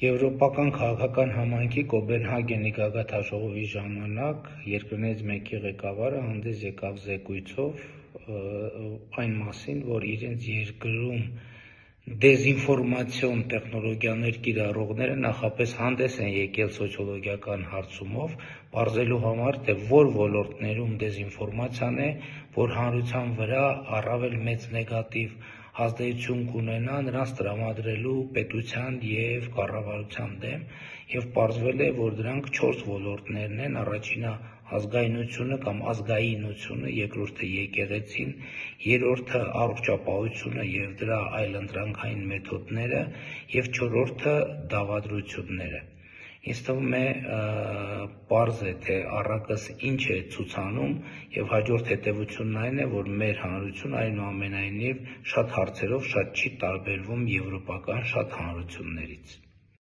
Եվրոպական քաղաքական համայնքի Կոպենհագենի գագաթնաժողովի ժամանակ երկրներից մեկի ղեկավարը հանդես եկավ զեկույցով այն մասին, որ իրենց երկրում դեզինֆորմացիոն տեխնոլոգիաներ կիրառողները նախապես հանդես են եկել սոցիոլոգիական հարցումով, պարզելու համար, թե որ ոլորտներում դեզինֆորմացիան է, որ հանրության վրա առավել մեծ նեգատիվ ազդեցություն կունենա նրանց տրամադրելու պետության և կառավարության դեմ, և պարզվել է, որ դրանք 4 ոլորտներն են. առաջինը ազգայնությունը կամ ազգայինությունը, երկրորդը եկեղեցին, երրորդը առողջապահությունը և դրա այլընտրանքային մեթոդները և չորրորդը դավադրությունները։ Ինձ թվում է պարզ է, թե առակս ինչ է ցուցանում, և հաջորդ հետևությունն այն է, որ մեր հանրությունը այնուամենայնիվ շատ հարցերով շատ չի տարբերվում եվրոպական շատ հանրություններից։